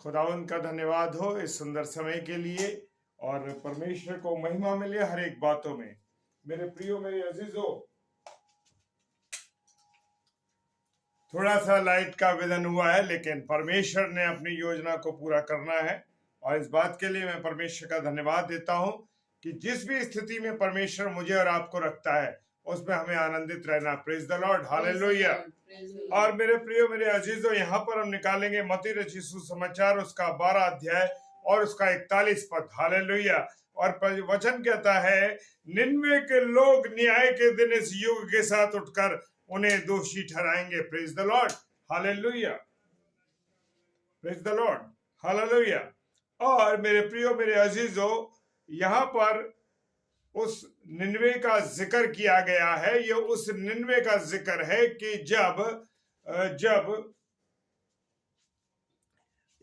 खुदावंद का धन्यवाद हो इस सुंदर समय के लिए और परमेश्वर को महिमा मिले हर एक बातों में। मेरे प्रियो, मेरे अजीजों, थोड़ा सा लाइट का विघन हुआ है, लेकिन परमेश्वर ने अपनी योजना को पूरा करना है और इस बात के लिए मैं परमेश्वर का धन्यवाद देता हूं कि जिस भी स्थिति में परमेश्वर मुझे और आपको रखता है उसमें हमें आनंदित रहना। Praise the lord, hallelujah. और मेरे प्रियो, मेरे अजीजों, यहाँ पर हम निकालेंगे मत्ती रचित सुसमाचार उसका 12 अध्याय और उसका 41 पद। हालेलुया। और वचन कहता है, निन्वे के लोग न्याय के दिन इस युग के साथ उठकर उन्हें दोषी ठहराएंगे। Praise the lord, hallelujah. Praise the lord, hallelujah. और मेरे प्रियो, मेरे अजीजों, यहाँ पर उस निन्वे का जिक्र किया गया है। ये उस निन्वे का जिक्र है कि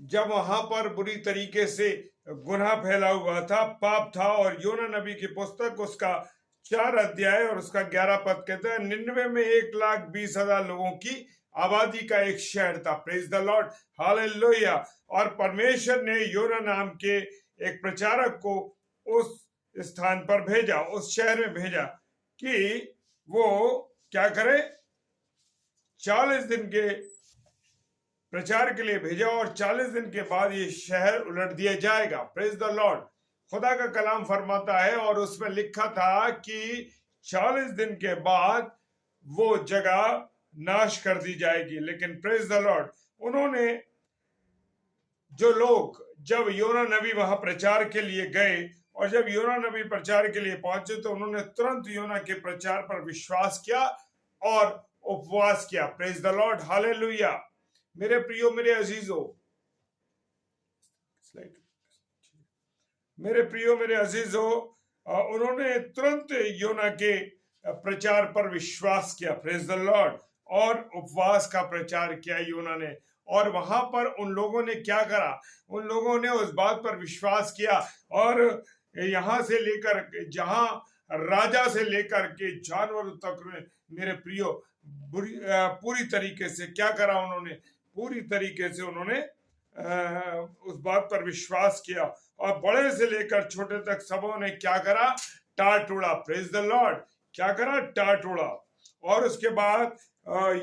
जब वहां पर बुरी तरीके से गुनाह फैला हुआ था, पाप था। और योना नबी की पुस्तक उसका 4 अध्याय और उसका 11 पद कहता है, निन्वे में 1,20,000 लोगों की आबादी का एक शहर था। Praise the lord, hallelujah. और परमेश्वर ने योना नाम के एक प्रचारक को उस स्थान पर भेजा, उस शहर में भेजा कि वो क्या करे, 40 दिन के प्रचार के लिए भेजा और 40 दिन के बाद ये शहर उलट दिया जाएगा। Praise the Lord. खुदा का कलाम फरमाता है और उसमें लिखा था कि 40 दिन के बाद वो जगह नाश कर दी जाएगी। लेकिन प्रेज द लॉर्ड, उन्होंने जो लोग, जब योना नबी वहां प्रचार के लिए गए और जब योना नबी प्रचार के लिए पहुंचे तो उन्होंने तुरंत योना के प्रचार पर विश्वास किया और उपवास किया। Praise the lord, hallelujah. मेरे प्रियो, मेरे अजीजों, मेरे प्रियो, मेरे अजीजों, उन्होंने तुरंत योना के प्रचार पर विश्वास किया। Praise the Lord. और उपवास का प्रचार किया योना ने। और वहां पर उन लोगों ने क्या करा, उन लोगों ने उस बात पर विश्वास किया और यहां से लेकर जहां राजा से लेकर के जानवर तक, मेरे प्रियो, पूरी तरीके से क्या करा उन्होंने, पूरी तरीके से उन्होंने उस बात पर विश्वास किया और बड़े से लेकर छोटे तक सबों ने क्या करा, टाट उड़ा। प्रेज द लॉर्ड, क्या करा, टाट उड़ा। और उसके बाद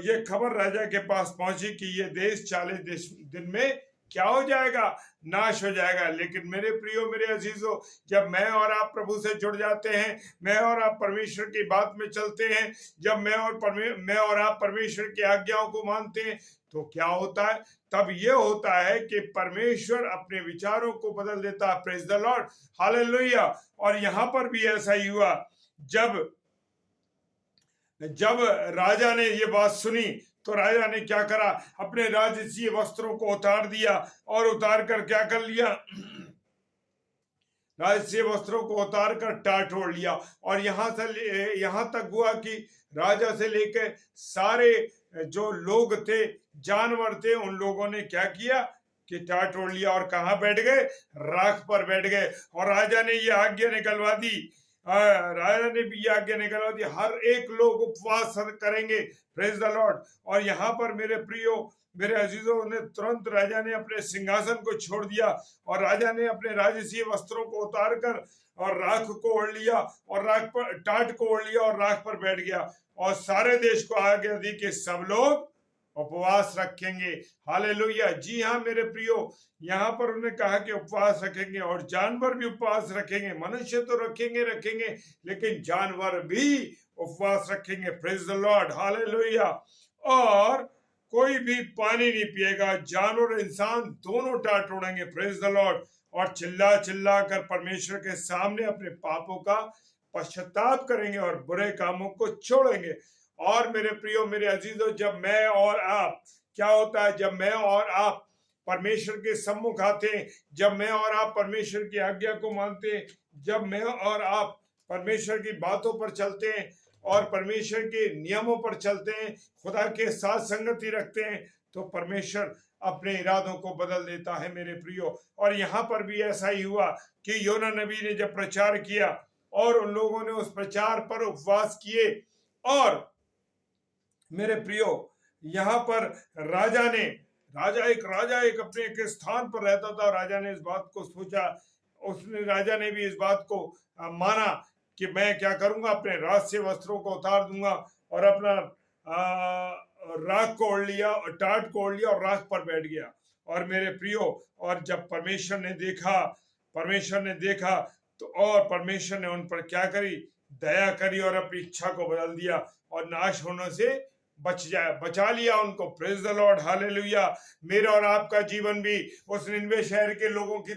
ये खबर राजा के पास पहुंची कि ये देश 40 दिन में क्या हो जाएगा, नाश हो जाएगा। लेकिन मेरे प्रियो, मेरे अजीजों, जब मैं और आप प्रभु से जुड़ जाते हैं, मैं और आप परमेश्वर की बात में चलते हैं, जब मैं और आप परमेश्वर की आज्ञाओं को मानते हैं, तो क्या होता है, तब ये होता है कि परमेश्वर अपने विचारों को बदल देता है। Praise the lord, hallelujah. और यहां पर भी ऐसा ही हुआ। जब राजा ने ये बात सुनी तो राजा ने क्या करा, अपने राजसीय वस्त्रों को उतार दिया और उतार कर क्या कर लिया, राजसीय वस्त्रों को उतार कर टाट ओढ़ लिया। और यहां तक हुआ कि राजा से लेकर सारे जो लोग थे, जानवर थे, उन लोगों ने क्या किया कि टाट ओढ़ लिया और कहां बैठ गए, राख पर बैठ गए। और राजा ने ये आज्ञा निकलवा दी, हर एक लोग उपवास करेंगे। Praise the Lord. और यहाँ पर मेरे प्रियो, मेरे अजीजों, ने तुरंत राजा ने अपने सिंहासन को छोड़ दिया और राजा ने अपने राजसीय वस्त्रों को उतार कर और राख को ओढ़ लिया और राख पर टाट को ओढ़ लिया और राख पर बैठ गया और सारे देश को आज्ञा दी कि सब लोग उपवास रखेंगे। हालेलुया। जी हाँ मेरे प्रियो, यहाँ पर उन्होंने कहा कि उपवास रखेंगे और जानवर भी उपवास रखेंगे। मनुष्य तो रखेंगे, लेकिन जानवर भी उपवास रखेंगे। Praise the lord, hallelujah. और कोई भी पानी नहीं पिएगा, जानवर इंसान दोनों टाट उड़ेंगे। Praise the Lord. और चिल्ला कर परमेश्वर के सामने अपने पापों का पश्चाताप करेंगे और बुरे कामों को छोड़ेंगे। और मेरे प्रियो, मेरे अजीजों, जब मैं और आप, क्या होता है, जब मैं और आप परमेश्वर के सम्मुख आते हैं, जब मैं और आप परमेश्वर की आज्ञा को मानते हैं, जब मैं और आप परमेश्वर की बातों पर चलते हैं और परमेश्वर के नियमों पर चलते हैं, खुदा के साथ संगति रखते हैं, तो परमेश्वर अपने इरादों को बदल देता है मेरे प्रियो। और यहाँ पर भी ऐसा ही हुआ कि योना नबी ने जब प्रचार किया और उन लोगों ने उस प्रचार पर उपवास किए और मेरे प्रियो, यहाँ पर राजा ने राजा एक अपने एक स्थान पर रहता था, और राजा ने इस बात को सोचा, राजा ने भी इस बात को माना कि मैं क्या करूंगा, अपने राज से वस्त्रों को उतार दूंगा और अपना राख को ओढ़ लिया और टाट को ओढ़ लिया और राख पर बैठ गया। और मेरे प्रियो, और जब परमेश्वर ने देखा तो, और परमेश्वर ने उन पर क्या करी, दया करी और अपनी इच्छा को बदल दिया और नाश होने से बचा लिया उनको। Praise the lord, hallelujah. मेरा और आपका जीवन भी उस निनवे शहर के लोगों की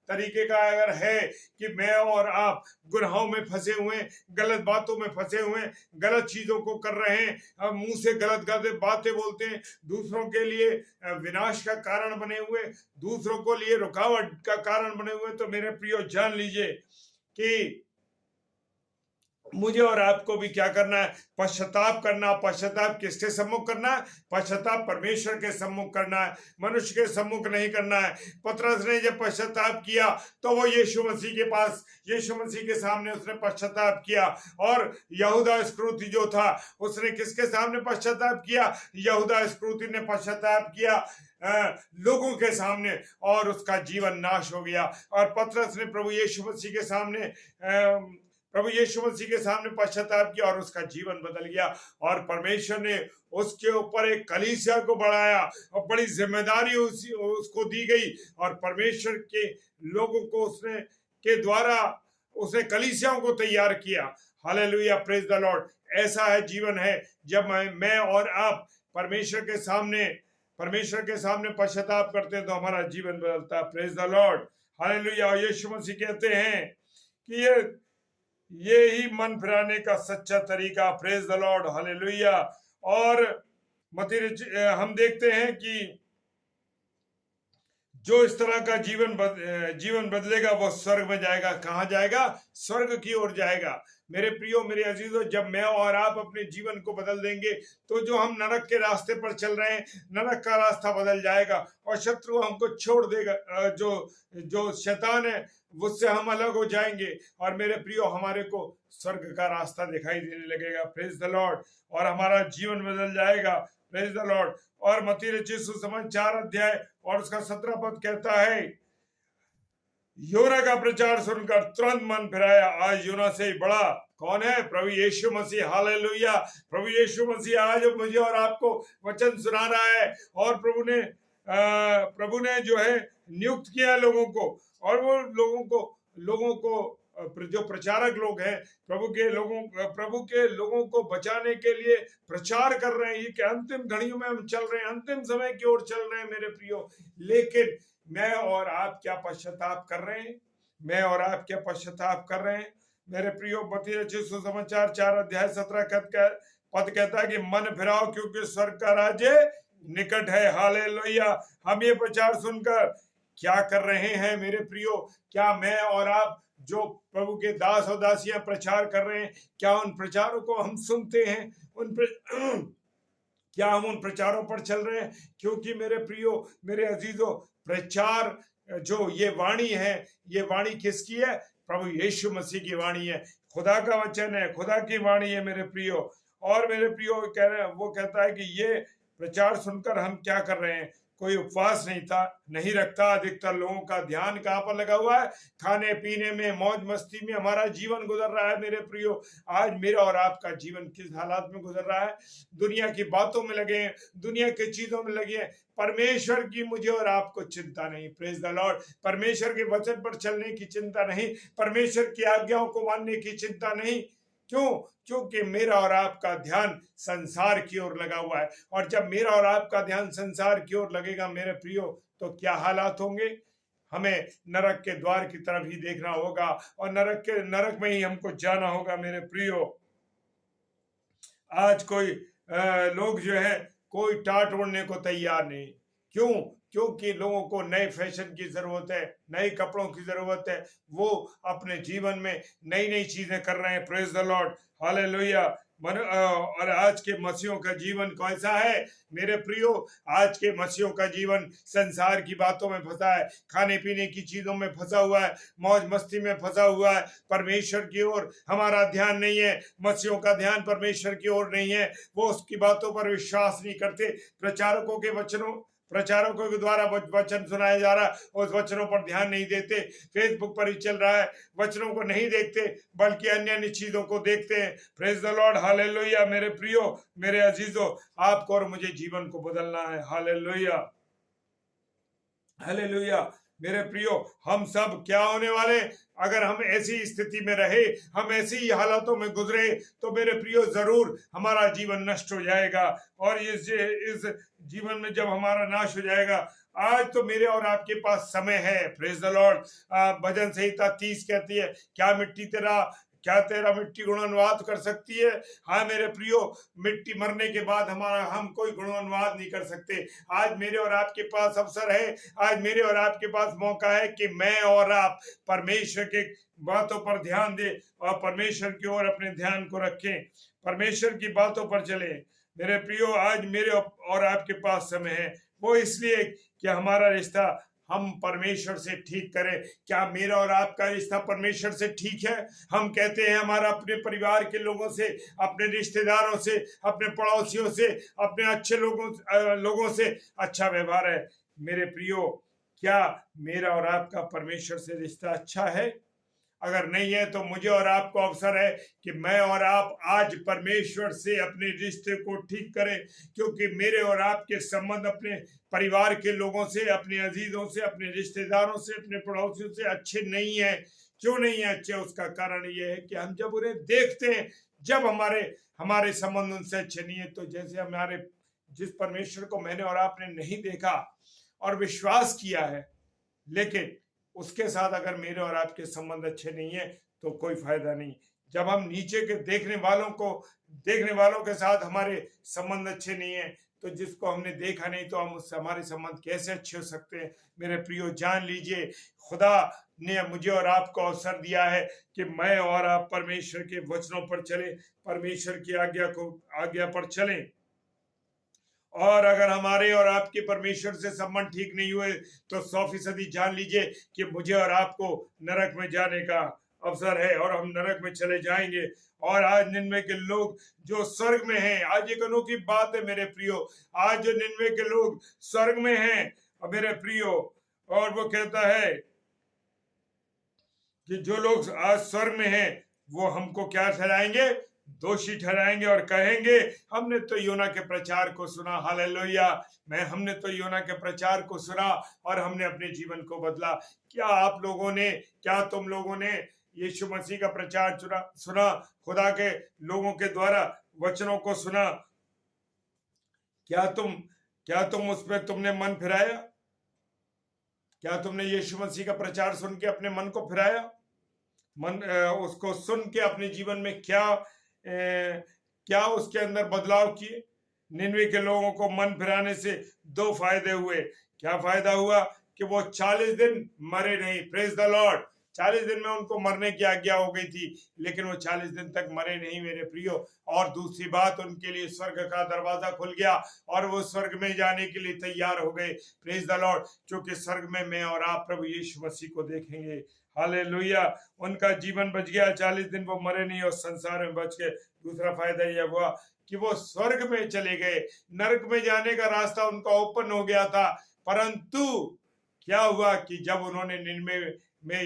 तरीके का अगर है कि मैं और आप गुनाहों में फंसे हुए, गलत बातों में फंसे हुए, गलत चीजों को कर रहे हैं, हम मुंह से गलत गलत बातें बोलते हैं, दूसरों के लिए विनाश का कारण बने हुए, दूसरों को लिए रुकावट का कारण बने हुए, तो मेरे प्रियो जान लीजिए कि मुझे और आपको भी क्या करना है, पश्चाताप करना। पश्चाताप किसके सम्मुख करना है? पश्चाताप परमेश्वर के सम्मुख करना है, मनुष्य के सम्मुख नहीं करना है। पतरस ने जब पश्चाताप किया तो वो यीशु मसीह के सामने उसने पश्चाताप किया। और यहूदा इस्करियोती जो था, उसने किसके सामने पश्चाताप किया? यहूदा इस्करियोती ने पश्चाताप किया लोगों के सामने, और उसका जीवन नाश हो गया। और पतरस ने प्रभु यीशु मसीह के सामने पश्चाताप किया और उसका जीवन बदल गया। और परमेश्वर ने उसके ऊपर एक कलीसिया को बढ़ाया और बड़ी जिम्मेदारी उसको दी गई, और परमेश्वर के लोगों को के द्वारा उसने कलीसियाओं को तैयार किया। Hallelujah, praise the Lord. ऐसा है जीवन है जब मैं और आप परमेश्वर के सामने पश्चाताप करते हैं तो हमारा जीवन बदलता है। Praise the lord, hallelujah. Yeshu Masih कहते हैं कि ये ही मन फिराने का सच्चा तरीका। Praise the lord, hallelujah. और हम देखते हैं कि जो इस तरह का जीवन बदलेगा वो स्वर्ग में जाएगा। कहाँ जाएगा? स्वर्ग की ओर जाएगा। मेरे प्रियो, मेरे अजीजों, जब मैं और आप अपने जीवन को बदल देंगे तो जो हम नरक के रास्ते पर चल रहे हैं, नरक का रास्ता बदल जाएगा और शत्रु हमको छोड़ देगा। जो शैतान है उससे हम अलग हो जाएंगे, और मेरे प्रियो, हमारे को स्वर्ग का रास्ता दिखाई देने लगेगा। Praise the Lord. और हमारा जीवन बदल जाएगा। Praise the Lord. और मत्ती रचित सुसमाचार 4 अध्याय और उसका 17 पद कहता है, योना का प्रचार सुनकर तुरंत मन फिराया। आज योना से बड़ा कौन है? प्रभु यीशु मसीह। हालेलुया। प्रभु यीशु मसीह आज मुझे और आपको वचन सुना रहा है, और प्रभु ने जो है नियुक्त किया लोगों को, और वो लोगों को जो प्रचारक लोग हैं, प्रभु के लोगों को बचाने के लिए प्रचार कर रहे हैं। ये कि अंतिम घड़ियों में हम चल रहे हैं, अंतिम समय की ओर चल रहे हैं मेरे प्रियो। लेकिन मैं और आप क्या पश्चाताप कर रहे हैं? मैं और आप क्या पश्चाताप कर रहे हैं मेरे प्रियो? मत्ती रचित सुसमाचार 4 अध्याय 17 पद कहता है कि मन फिराओ क्योंकि स्वर्ग का राज्य निकट है। हालेलुया। हम ये प्रचार सुनकर क्या कर रहे हैं मेरे प्रियो? क्या मैं और आप जो प्रभु के दास और दासियां प्रचार कर रहे हैं, क्या उन प्रचारों को हम सुनते हैं? क्या हम उन प्रचारों पर चल रहे हैं? क्योंकि मेरे प्रियो, मेरे अजीजों, प्रचार जो ये वाणी है, ये वाणी किसकी है? प्रभु यीशु मसीह की वाणी है, खुदा का वचन है, खुदा की वाणी है मेरे प्रियो। और मेरे प्रियो वो कहता है कि ये प्रचार सुनकर हम क्या कर रहे हैं? कोई उपवास नहीं रखता। अधिकतर लोगों का ध्यान कहाँ पर लगा हुआ है? खाने पीने में, मौज मस्ती में हमारा जीवन गुजर रहा है मेरे प्रियो। आज मेरा और आपका जीवन किस हालात में गुजर रहा है? दुनिया की बातों में लगे हैं, दुनिया की चीजों में लगे हैं। परमेश्वर की मुझे और आपको चिंता नहीं। Praise the Lord. परमेश्वर के वचन पर चलने की चिंता नहीं, परमेश्वर की आज्ञाओं को मानने की चिंता नहीं। क्यों? क्योंकि मेरा और आपका ध्यान संसार की ओर लगा हुआ है। और जब मेरा और आपका ध्यान संसार की ओर लगेगा मेरे प्रियो, तो क्या हालात होंगे? हमें नरक के द्वार की तरफ ही देखना होगा, और नरक में ही हमको जाना होगा मेरे प्रियो। आज कोई लोग जो है कोई टाट ओढ़ने को तैयार नहीं। क्यों? क्योंकि लोगों को नए फैशन की जरूरत है, नए कपड़ों की जरूरत है। वो अपने जीवन में नई नई चीजें कर रहे हैं। Praise the lord, hallelujah. और आज के मसीहों का जीवन कैसा है मेरे प्रियो? आज के मसीहों का जीवन संसार की बातों में फंसा है, खाने पीने की चीजों में फंसा हुआ है, मौज मस्ती में फंसा हुआ है। परमेश्वर की ओर हमारा ध्यान नहीं है, मसीहों का ध्यान परमेश्वर की ओर नहीं है। वो उसकी बातों पर विश्वास नहीं करते, प्रचारकों के वचनों प्रचारकों के द्वारा वचन सुनाया जा रहा है, उस वचनों पर ध्यान नहीं देते, फेसबुक पर ही चल रहा है, वचनों को नहीं देखते बल्कि अन्य अन्य चीजों को देखते हैं। Praise the lord, hallelujah. मेरे प्रियो, मेरे अजीजों, आपको और मुझे जीवन को बदलना है। Hallelujah, hallelujah. मेरे प्रियो, हम सब क्या होने वाले, अगर हम ऐसी स्थिति में रहे, हम ऐसी ही हालातों में गुजरे, तो मेरे प्रियो जरूर हमारा जीवन नष्ट हो जाएगा। और इस जीवन में जब हमारा नाश हो जाएगा, आज तो मेरे और आपके पास समय है। Praise the lord. भजन संहिता 30 कहती है, क्या तेरा मिट्टी गुणानुवाद कर सकती है? हाँ मेरे प्रियो, मिट्टी मरने के बाद हम कोई गुणानुवाद नहीं कर सकते। आज मेरे और आपके पास अवसर है, आज मेरे और आपके पास मौका है कि मैं और आप परमेश्वर के बातों पर ध्यान दें और परमेश्वर की ओर अपने ध्यान को रखें, परमेश्वर की बातों पर चलें। मेरे प्रियो, आज मेरे और आपके पास समय है, वो इसलिए कि हमारा रिश्ता हम परमेश्वर से ठीक करें। क्या मेरा और आपका रिश्ता परमेश्वर से ठीक है? हम कहते हैं हमारा अपने परिवार के लोगों से, अपने रिश्तेदारों से, अपने पड़ोसियों से, अपने अच्छे लोगों से अच्छा व्यवहार है। मेरे प्रियो, क्या मेरा और आपका परमेश्वर से रिश्ता अच्छा है? अगर नहीं है तो मुझे और आपको अवसर है कि मैं और आप आज परमेश्वर से अपने रिश्ते को ठीक करें, क्योंकि मेरे और आपके संबंध अपने परिवार के लोगों से, अपने अजीजों से, अपने रिश्तेदारों से, अपने पड़ोसियों से अच्छे नहीं है। क्यों नहीं है अच्छे? उसका कारण यह है कि हम जब उन्हें देखते हैं, जब हमारे संबंध उनसे अच्छे नहीं है, तो जैसे जिस परमेश्वर को मैंने और आपने नहीं देखा और विश्वास किया है, लेकिन उसके साथ अगर मेरे और आपके संबंध अच्छे नहीं है तो कोई फायदा नहीं। जब हम नीचे के देखने वालों के साथ हमारे संबंध अच्छे नहीं है, तो जिसको हमने देखा नहीं तो हम उससे हमारे संबंध कैसे अच्छे हो सकते हैं? मेरे प्रियो, जान लीजिए, खुदा ने मुझे और आपको अवसर दिया है कि मैं और आप परमेश्वर के वचनों पर चलें, परमेश्वर की आज्ञा पर चलें। और अगर हमारे और आपके परमेश्वर से संबंध ठीक नहीं हुए तो 100% जान लीजिए कि मुझे और आपको नरक में जाने का अवसर है और हम नरक में चले जाएंगे। और आज निन्वे के लोग जो स्वर्ग में हैं, आज एक अनोखी बात है मेरे प्रियो, आज जो निन्वे के लोग स्वर्ग में हैं मेरे प्रियो, और वो कहता है कि जो लोग आज स्वर्ग में हैं वो हमको क्या ठहराएंगे? दोषी ठहराएंगे और कहेंगे हमने तो योना के प्रचार को सुना। हालेलुया। हमने तो योना के प्रचार को सुना और हमने अपने जीवन को बदला। क्या तुम लोगों ने यीशु मसीह का प्रचार सुना? खुदा के लोगों के द्वारा वचनों को सुना? क्या तुम उस पर तुमने मन फिराया? क्या तुमने यीशु मसीह का प्रचार सुन के अपने मन को फिराया? उसको सुन के अपने जीवन में क्या उसके अंदर बदलाव किए? निन्वे के लोगों को मन फिराने से 2 फायदे हुए। क्या फायदा हुआ? कि वो 40 दिन मरे नहीं। Praise the Lord. 40 दिन में उनको मरने की आज्ञा हो गई थी, लेकिन वो 40 दिन तक मरे नहीं मेरे प्रियो। और दूसरी बात, उनके लिए स्वर्ग का दरवाजा खुल गया और वो स्वर्ग में जाने के लिए तैयार हो गए। Praise the Lord. क्योंकि स्वर्ग में मैं और आप प्रभु यीशु मसीह को देखेंगे। हालेलुया। उनका जीवन बच गया, 40 दिन वो मरे नहीं और संसार में बच गए। दूसरा फायदा यह हुआ कि वो स्वर्ग में चले गए। नरक में जाने का रास्ता उनका ओपन हो गया था, परंतु क्या हुआ कि जब उन्होंने निन्वे में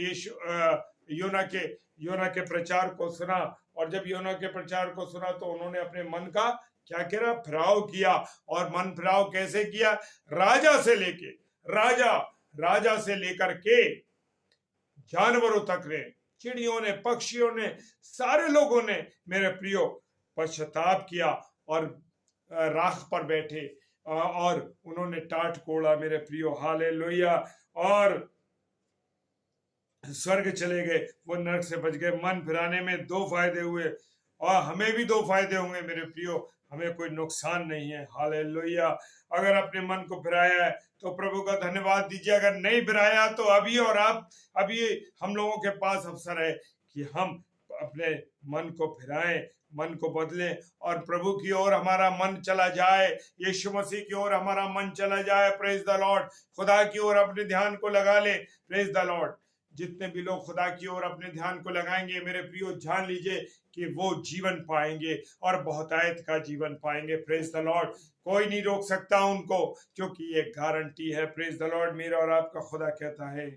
योना के प्रचार को सुना, और जब योना के प्रचार को सुना तो उन्होंने अपने मन का क्या करा? फिराव किया। और मन फिराव कैसे किया? राजा से लेकर के जानवरों तक ने, चिड़ियों ने, पक्षियों ने, सारे लोगों ने मेरे प्रियो पश्चाताप किया और राख पर बैठे और उन्होंने टाट कोड़ा मेरे प्रियो। हालेलुया। और स्वर्ग चले गए, वो नरक से बच गए। मन फिराने में 2 फायदे हुए और हमें भी 2 फायदे होंगे मेरे प्रियो। हमें कोई नुकसान नहीं है। हालेलुया। अगर अपने मन को फिराया है तो प्रभु का धन्यवाद दीजिए। अगर नहीं फिराया तो अभी हम लोगों के पास अवसर है कि हम अपने मन को फिराएं, मन को बदलें और प्रभु की ओर हमारा मन चला जाए, यीशु मसीह की ओर हमारा मन चला जाए। Praise the Lord. खुदा की ओर अपने ध्यान को लगा ले। Praise the Lord. जितने भी लोग खुदा की ओर अपने ध्यान को लगाएंगे मेरे प्रियो, जान लीजिए कि वो जीवन पाएंगे और बहुतायत का जीवन पाएंगे। Praise the Lord. कोई नहीं रोक सकता उनको, क्योंकि ये गारंटी है। Praise the Lord. मेरा और आपका खुदा कहता है,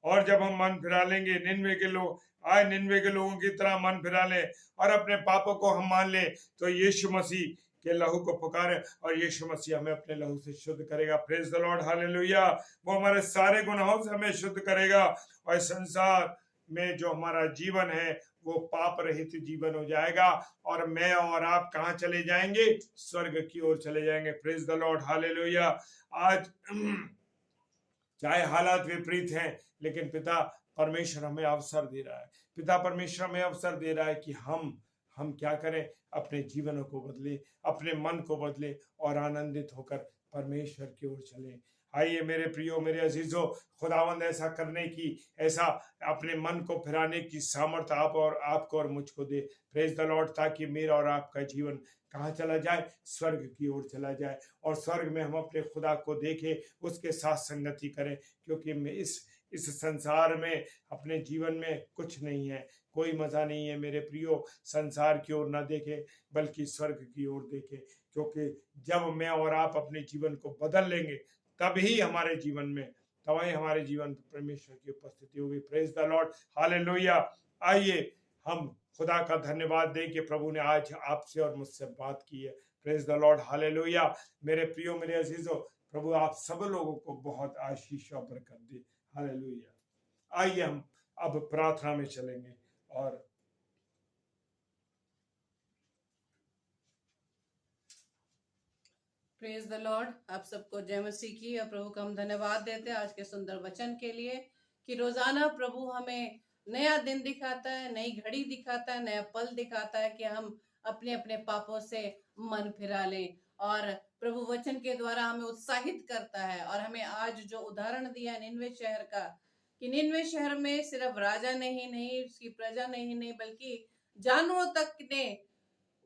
और जब हम मन फिरा लेंगे, निन्वे के लोग आए, निन्वे के लोगों की तरह मन फिरा लें और अपने पापों को हम मान लें, तो यीशु मसीह के लहू को पुकारे और यीशु मसीह हमें अपने लहू से शुद्ध करेगा। Praise the lord, hallelujah. वो हमारे सारे गुनाहों से हमें शुद्ध करेगा, और संसार में जो हमारा जीवन है वो पाप रहित जीवन हो जाएगा, और मैं और आप कहाँ चले जाएंगे? स्वर्ग की ओर चले जाएंगे। Praise the lord, hallelujah. आज चाहे हालात विपरीत हैं, लेकिन पिता परमेश्वर हमें अवसर दे रहा है। पिता परमेश्वर हमें अवसर दे रहा है कि हम क्या करें? अपने जीवनों को बदले, अपने मन को बदले और आनंदित होकर परमेश्वर की ओर चले। आइए मेरे प्रियो, मेरे अजीजों, खुदावंद ऐसा करने की, ऐसा अपने मन को फिराने की सामर्थ्य आपको और मुझको दे। प्रेज द लॉर्ड, ताकि मेरा और आपका जीवन कहाँ चला जाए? स्वर्ग की ओर चला जाए, और स्वर्ग में हम अपने खुदा को देखें, उसके साथ संगति करें, क्योंकि मैं इस संसार में अपने जीवन में कुछ नहीं है, कोई मजा नहीं है। मेरे प्रियो, संसार की ओर ना देखें, बल्कि स्वर्ग की ओर देखें, क्योंकि जब मैं और आप अपने जीवन को बदल लेंगे, तभी हमारे जीवन में, तभी हमारे जीवन में परमेश्वर की उपस्थिति होगी। Praise the lord, hallelujah. आइए हम खुदा का धन्यवाद दें कि प्रभु ने आज आपसे और मुझसे बात की है। Praise the lord, hallelujah. मेरे प्रियो, मेरे अजीजों, प्रभु आप सब लोगों को बहुत आशीष और बरकत दे। हालेलुया। आइए हम अब प्रार्थना में चलेंगे, और प्रेज द लॉर्ड। आप सबको जय मसीह की, और प्रभु का हम धन्यवाद देते हैं आज के सुंदर वचन के लिए, कि रोजाना प्रभु हमें नया दिन दिखाता है, नई घड़ी दिखाता है, नया पल दिखाता है कि हम अपने अपने पापों से मन फिरा लें। और प्रभु वचन के द्वारा हमें उत्साहित करता है, और हमें आज जो उदाहरण दिया निनवे शहर का, कि निनवे शहर में सिर्फ राजा नहीं उसकी प्रजा नहीं बल्कि जानवरों तक ने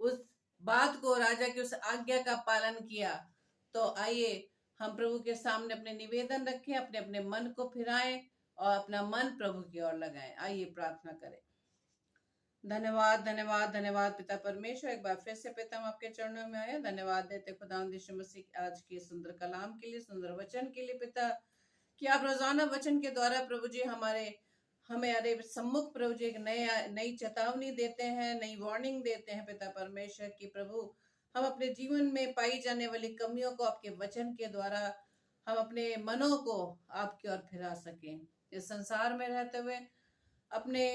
उस बात को, राजा की उस आज्ञा का पालन किया। तो आइए हम प्रभु के सामने अपने निवेदन रखें, अपने अपने मन को फिराएं और अपना मन प्रभु की ओर लगाएं। आइए प्रार्थना करें। धन्यवाद धन्यवाद धन्यवाद पिता परमेश्वर, एक बार फिर से पिता हम आपके चरणों में आए। धन्यवाद देते खुदावंद यीशु मसीह आज के सुंदर कलाम के लिए, सुंदर वचन के लिए पिता, कि आप रोजाना वचन के द्वारा प्रभु जी हमारे सम्मुख प्रभु जी एक नई चेतावनी देते हैं, नई वार्निंग देते हैं पिता परमेश्वर, की प्रभु हम अपने जीवन में पाई जाने वाली कमियों को आपके वचन के द्वारा हम अपने मनों को आपकी ओर फिरा सकें। इस संसार में रहते हुए अपने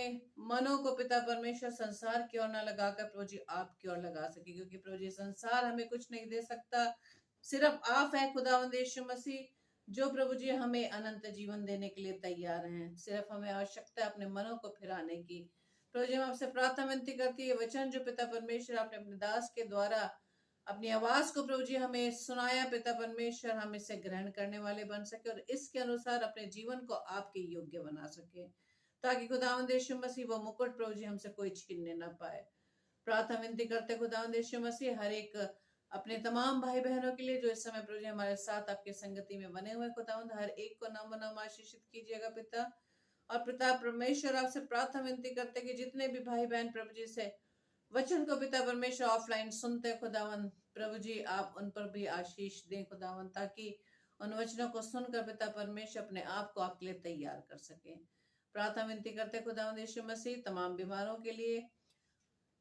मनों को पिता परमेश्वर संसार की ओर न लगाकर प्रभु जी आपकी ओर लगा सके, क्योंकि प्रभु जी संसार हमें कुछ नहीं दे सकता, सिर्फ आप है खुदावंद यीशु मसीह, जो प्रभु जी हमें अनंत जीवन देने के लिए तैयार हैं। सिर्फ हमें आवश्यकता है अपने मनों को फिराने की। प्रभु जी हम आपसे प्रार्थना विनती करती है, वचन जो पिता परमेश्वर आपने अपने दास के द्वारा अपनी आवाज को प्रभु जी हमें सुनाया, पिता परमेश्वर हम इसे ग्रहण करने वाले बन सके और इसके अनुसार अपने जीवन को आपके योग्य बना सके, ताकि खुदावंद यीशु मसीह वो मुकुट प्रभु जी हमसे कोई छीनने ना पाए। प्रार्थना विनती करते खुदावंद यीशु मसीह हर एक अपने तमाम भाई बहनों के लिए जो इस समय प्रभु जी हमारे साथ आपके संगति में बने हुए, खुदावंद हर एक को नाम नाम आशीषित कीजिएगा पिता। और पिता परमेश्वर आपसे प्रार्थना विनती करते कि जितने भी भाई बहन प्रभु जी से वचन को पिता परमेश्वर ऑफलाइन सुनते खुदावंद, प्रभु जी आप उन पर भी आशीष दें खुदावंद, ताकि उन वचनों को सुनकर पिता परमेश्वर अपने आप को आपके लिए तैयार कर सके। प्रार्थना विनती करते खुदावंद यीशु मसीह तमाम बीमारों के लिए,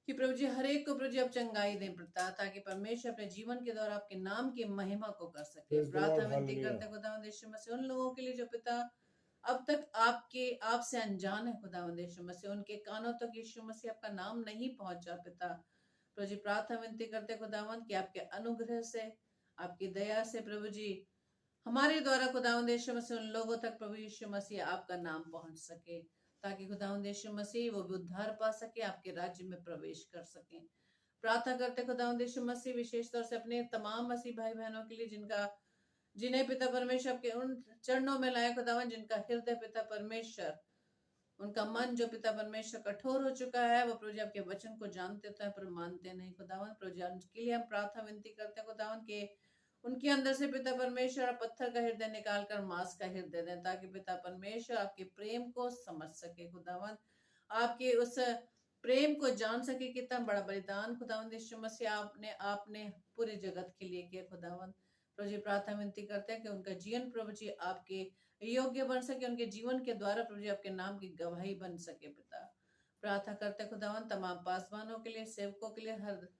कि प्रभु जी हर एक को प्रभु जी आप चंगाई दें पिता, ताकि परमेश्वर अपने जीवन के द्वारा आपके नाम की महिमा को कर सके। प्रार्थना विनती करते खुदावंद यीशु मसीह उन लोगों के लिए जो पिता अब तक आपसे अनजान है खुदावंद यीशु मसीह, उनके कानों तक यीशु मसीह आपका नाम नहीं पहुंचा पिता। प्रभु जी प्रार्थना विनती करते खुदावंद कि आपके अनुग्रह से, आपकी दया से प्रभु जी हमारे द्वारा खुदावंद यीशु मसीह उन लोगों तक प्रभु यीशु मसीह आपका नाम पहुंच सके, ताकि खुदावंद यीशु मसीह वो भी उद्धार पा सके, आपके राज्य में प्रवेश कर सके। प्रार्थना करते खुदावंद यीशु मसीह विशेष तौर से अपने तमाम मसीह भाई बहनों के लिए जिन्हें पिता परमेश्वर के उन चरणों में लाए खुदावंद, जिनका हृदय पिता परमेश्वर, उनका मन जो पिता परमेश्वर कठोर हो चुका है, वो प्रभु जी आपके वचन को जानते तो है पर मानते नहीं खुदावंद। प्रभु जी उनके लिए हम प्रार्थना विनती करते हैं खुदावंद के उनके अंदर से पिता परमेश्वर पत्थर का हृदय निकालकर मांस का हृदय दें, ताकि पिता परमेश्वर आपके प्रेम को समझ सके खुदावंद, आपके उस प्रेम को जान सके, कितना बड़ा बलिदान खुदावंद यीशु मसीह आपने आपने पूरे जगत के लिए किया। खुदावंद प्रभु जी प्रार्थना विनती करते हैं कि उनका जीवन प्रभु जी आपके योग्य बन सके, उनके जीवन के द्वारा प्रभु जी आपके नाम की गवाही बन सके। पिता प्रार्थना करते हैं खुदावंद तमाम पासवानों के लिए, सेवकों के लिए,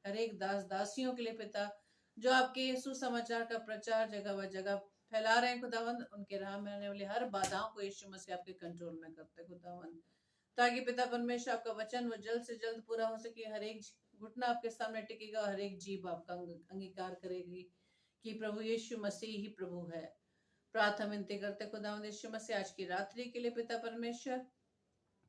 हर एक दास दासियों के लिए पिता, जो आपके सुसमाचार का प्रचार जगह व जगह फैला रहे हैं खुदावंद, उनके राह में आने वाली हर बाधाओं को यीशु मसीह आपके कंट्रोल में करते हैं खुदावंद, ताकि पिता परमेश्वर आपका वचन वो जल्द से जल्द पूरा हो सके। हर एक घुटना आपके सामने टिकेगा, हर एक जीभ आपका अंगीकार करेगी कि प्रभु यीशु मसीह ही प्रभु है। प्रार्थना विनती करते खुदावंद यीशु मसीह आज की रात्रि के लिए पिता परमेश्वर,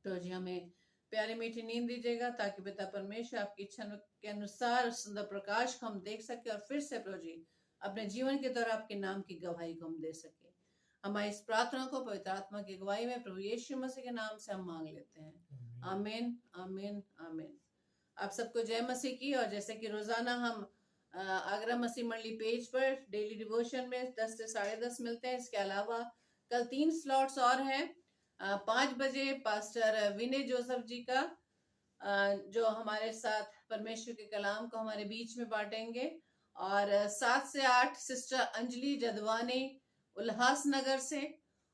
तो जी हमें प्यारी मीठी नींद दीजिएगा, ताकि पिता परमेश्वर आपकी इच्छा के अनुसार सुंदर प्रकाश को हम देख सके और फिर से प्रभु जी अपने जीवन के द्वारा आपके नाम की गवाही को हम दे सके। हमारी इस प्रार्थना को पवित्र आत्मा की गवाही में प्रभु यीशु मसीह के नाम से हम मांग लेते हैं। आमीन आमीन आमीन। आप सबको जय मसीह की। और जैसे कि रोजाना हम आगरा मसीह मंडली पेज पर डेली डिवोशन में 10 से 10:30 मिलते हैं। इसके अलावा कल 3 स्लॉट्स और हैं। 5 बजे पास्टर विनय जोसेफ जी का जो हमारे साथ परमेश्वर के कलाम को हमारे बीच में बांटेंगे, और 7 से 8 सिस्टर अंजलि जदवानी उल्लासनगर से,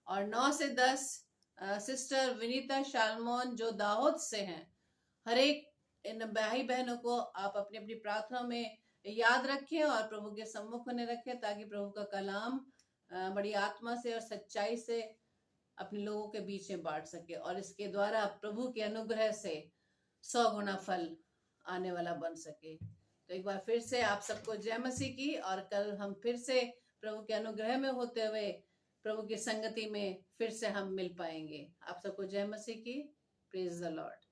और 9 से 10 सिस्टर विनीता शालमोन जो दाहोद से हैं। हर एक इन भाई बहनों को आप अपनी अपनी प्रार्थना में याद रखें और प्रभु के सम्मुख में रखें, ताकि प्रभु का कलाम बड़ी आत्मा से और सच्चाई से अपने लोगों के बीच में बांट सके, और इसके द्वारा प्रभु के अनुग्रह से 100 गुना फल आने वाला बन सके। तो एक बार फिर से आप सबको जय मसीह की। और कल हम फिर से प्रभु के अनुग्रह में होते हुए प्रभु की संगति में फिर से हम मिल पाएंगे। आप सबको जय मसीह की। Praise the Lord.